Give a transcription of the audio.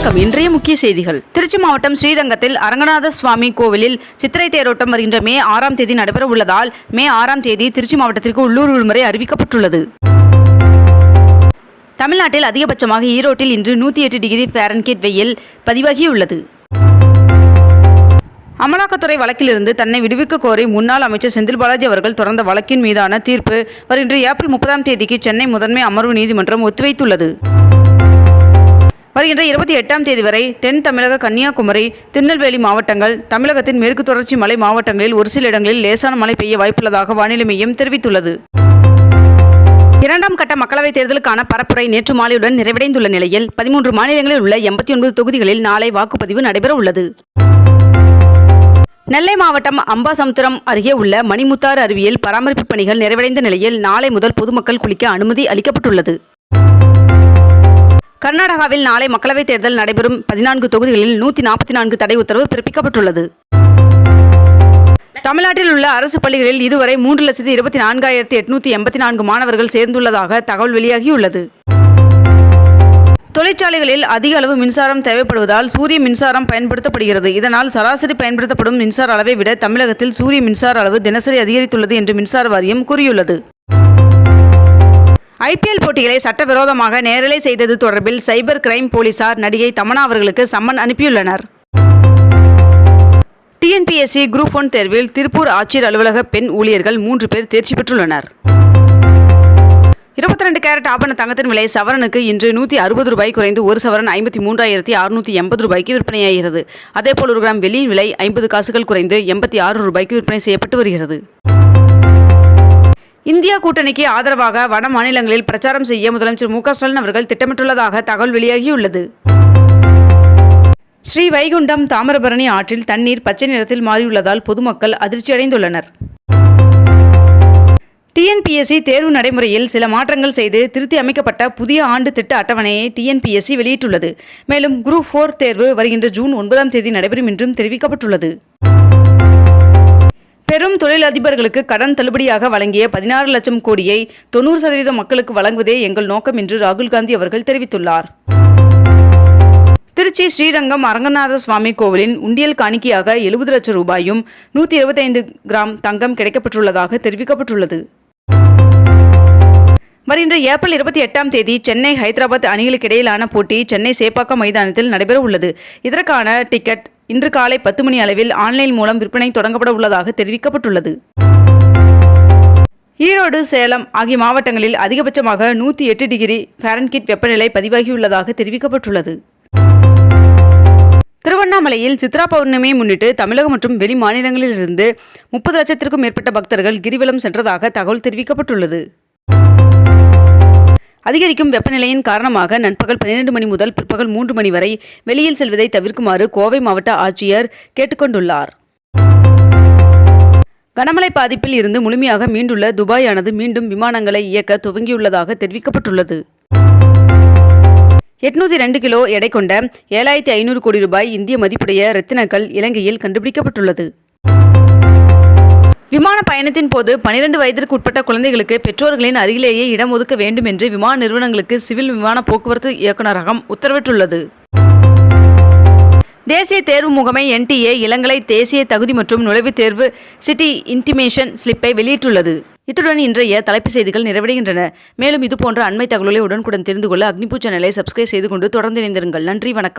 வணக்கம். இன்றைய முக்கிய செய்திகள். திருச்சி மாவட்டம் ஸ்ரீரங்கத்தில் அரங்கநாத சுவாமி கோவிலில் சித்திரை தேரோட்டம் வருகின்ற மே 6ஆம் தேதி நடைபெற உள்ளதால் மே 6ஆம் தேதி திருச்சி மாவட்டத்திற்கு உள்ளூர் விடுமுறை அறிவிக்கப்பட்டுள்ளது. தமிழ்நாட்டில் அதிகபட்சமாக ஈரோட்டில் இன்று 108 டிகிரி ஃபாரன்ஹீட் வெயில் பதிவாகியுள்ளது. அமலாக்கத்துறை வழக்கிலிருந்து தன்னை விடுவிக்க கோரி முன்னாள் அமைச்சர் செந்தில் பாலாஜி அவர்கள் தொடர்ந்த வழக்கின் மீதான தீர்ப்பு வருகின்ற ஏப்ரல் 30ஆம் தேதிக்கு சென்னை முதன்மை அமர்வு நீதிமன்றம் ஒத்திவைத்துள்ளது. வருகின்ற 28ஆம் தேதி வரை தென் தமிழக, கன்னியாகுமரி, திருநெல்வேலி மாவட்டங்கள், தமிழகத்தின் மேற்கு தொடர்ச்சி மலை மாவட்டங்களில் ஒரு சில இடங்களில் லேசான மழை பெய்ய வாய்ப்புள்ளதாக வானிலை மையம் தெரிவித்துள்ளது. 2ஆம் கட்ட மக்களவைத் தேர்தலுக்கான பரப்புரை நேற்று மாலையுடன் நிறைவடைந்துள்ள நிலையில் 13 மாநிலங்களில் உள்ள 89 தொகுதிகளில் நாளை வாக்குப்பதிவு நடைபெற உள்ளது. நெல்லை மாவட்டம் அம்பாசமுத்திரம் அருகே உள்ள மணிமுத்தாறு அருவியில் பராமரிப்பு பணிகள் நிறைவடைந்த நிலையில் நாளை முதல் பொதுமக்கள் குளிக்க அனுமதி அளிக்கப்பட்டுள்ளது. கர்நாடகாவில் நாளை மக்களவைத் தேர்தல் நடைபெறும் 14 தொகுதிகளில் 144 தடை உத்தரவு பிறப்பிக்கப்பட்டுள்ளது. தமிழ்நாட்டில் உள்ள அரசு பள்ளிகளில் இதுவரை 3,24,884 மாணவர்கள் சேர்ந்துள்ளதாக தகவல் வெளியாகியுள்ளது. தொழிற்சாலைகளில் அதிக அளவு மின்சாரம் தேவைப்படுவதால் சூரிய மின்சாரம் பயன்படுத்தப்படுகிறது. இதனால் சராசரி பயன்படுத்தப்படும் மின்சார அளவை விட தமிழகத்தில் சூரிய மின்சார அளவு தினசரி அதிகரித்துள்ளது என்று மின்சார வாரியம் கூறியுள்ளது. IPL போட்டிகளை சட்டவிரோதமாக நேரலை செய்தது தொடர்பில் சைபர் கிரைம் போலீசார் நடிகை தமன்னா அவர்களுக்கு சம்மன் அனுப்பியுள்ளனர். TNPSC குரூப் 1 தேர்வில் திருப்பூர் ஆட்சியர் அலுவலக பெண் ஊழியர்கள் 3 பேர் தேர்ச்சி பெற்றுள்ளனர். 22 கேரட் ஆபண தங்கத்தின் விலை சவரனுக்கு இன்று 160 ரூபாய் குறைந்து ஒரு சவரன் 53,680 ரூபாய்க்கு விற்பனையாகிறது. அதேபோல் 1 கிராம் வெள்ளியின் விலை 50 காசுகள் குறைந்து 86 ரூபாய்க்கு விற்பனை செய்யப்பட்டு வருகிறது. இந்தியா கூட்டணிக்கு ஆதரவாக வட மாநிலங்களில் பிரச்சாரம் செய்ய முதலமைச்சர் மு க ஸ்டாலின் அவர்கள் திட்டமிட்டுள்ளதாக தகவல் வெளியாகியுள்ளது. ஸ்ரீ வைகுண்டம் தாமிரபரணி ஆற்றில் தண்ணீர் பச்சை நிறத்தில் மாறியுள்ளதால் பொதுமக்கள் அதிர்ச்சியடைந்துள்ளனர். TNPSC தேர்வு நடைமுறையில் சில மாற்றங்கள் செய்து திருத்தி அமைக்கப்பட்ட புதிய ஆண்டு திட்ட அட்டவணையை TNPSC வெளியிட்டுள்ளது. மேலும் குரூப் 4 தேர்வு வருகின்ற ஜூன் 9ஆம் தேதி நடைபெறும் என்றும் தெரிவிக்கப்பட்டுள்ளது. பெரும் தொழிலதிபர்களுக்கு கடன் தள்ளுபடியாக வழங்கிய 16 லட்சம் கோடியை 90% மக்களுக்கு வழங்குவதே எங்கள் நோக்கம் என்று ராகுல் காந்தி அவர்கள் தெரிவித்துள்ளார். திருச்சி ஸ்ரீரங்கம் அரங்கநாத சுவாமி கோவிலின் உண்டியல் காணிக்கையாக 70 லட்சம் ரூபாயும் 125 கிராம் தங்கம் கிடைக்கப்பட்டுள்ளதாக தெரிவிக்கப்பட்டுள்ளது. வருகின்ற ஏப்ரல் 28ஆம் தேதி சென்னை ஹைதராபாத் அணிகளுக்கு இடையிலான போட்டி சென்னை சேப்பாக்கம் மைதானத்தில் நடைபெற உள்ளது. இதற்கான டிக்கெட் இன்று காலை 10 மணி அளவில் ஆன்லைன் மூலம் விற்பனை தொடங்கப்பட உள்ளதாக தெரிவிக்கப்பட்டுள்ளது. ஈரோடு, சேலம் ஆகிய மாவட்டங்களில் அதிகபட்சமாக 108 டிகிரி ஃபாரன்ஹீட் வெப்பநிலை பதிவாகியுள்ளதாக தெரிவிக்கப்பட்டுள்ளது. திருவண்ணாமலையில் சித்ரா பௌர்ணமியை முன்னிட்டு தமிழகம் மற்றும் வெளி மாநிலங்களிலிருந்து 30 லட்சத்திற்கும் மேற்பட்ட பக்தர்கள் கிரிவலம் சென்றதாக தகவல் தெரிவிக்கப்பட்டுள்ளது. அதிகரிக்கும் வெப்பநிலையின் காரணமாக நண்பகல் 12 மணி முதல் பிற்பகல் 3 மணி வரை வெளியில் செல்வதை தவிர்க்குமாறு கோவை மாவட்ட ஆட்சியர் கேட்டுக்கொண்டுள்ளார். கனமழை பாதிப்பில் இருந்து முழுமையாக மீண்டுள்ள துபாயானது மீண்டும் விமானங்களை இயக்க துவங்கியுள்ளதாக தெரிவிக்கப்பட்டுள்ளது. 802 கிலோ எடை கொண்ட 7,500 கோடி ரூபாய் இந்திய மதிப்புடைய ரத்தினக்கல் இலங்கையில் கண்டுபிடிக்கப்பட்டுள்ளது. விமான பயணத்தின் போது 12 வயதிற்கு உட்பட்ட குழந்தைகளுக்கு பெற்றோர்களின் அருகிலேயே இடம் ஒதுக்க வேண்டும் என்று விமான நிறுவனங்களுக்கு சிவில் விமான போக்குவரத்து இயக்குநரகம் உத்தரவிட்டுள்ளது. தேசிய தேர்வு முகமை NTA இளங்கலை தேசிய தகுதி மற்றும் நுழைவுத் தேர்வு சிட்டி இன்டிமேஷன் ஸ்லிப்பை வெளியிட்டுள்ளது. இத்துடன் இன்றைய தலைப்புச் செய்திகள் நிறைவடைகின்றன. மேலும் இதுபோன்ற அண்மை தகவல்களை உடனுக்குடன் தெரிந்து கொள்ள அக்னிபூ சேனலை சப்ஸ்கிரைப் செய்து கொண்டு தொடர்ந்து இணைந்திருங்கள். நன்றி, வணக்கம்.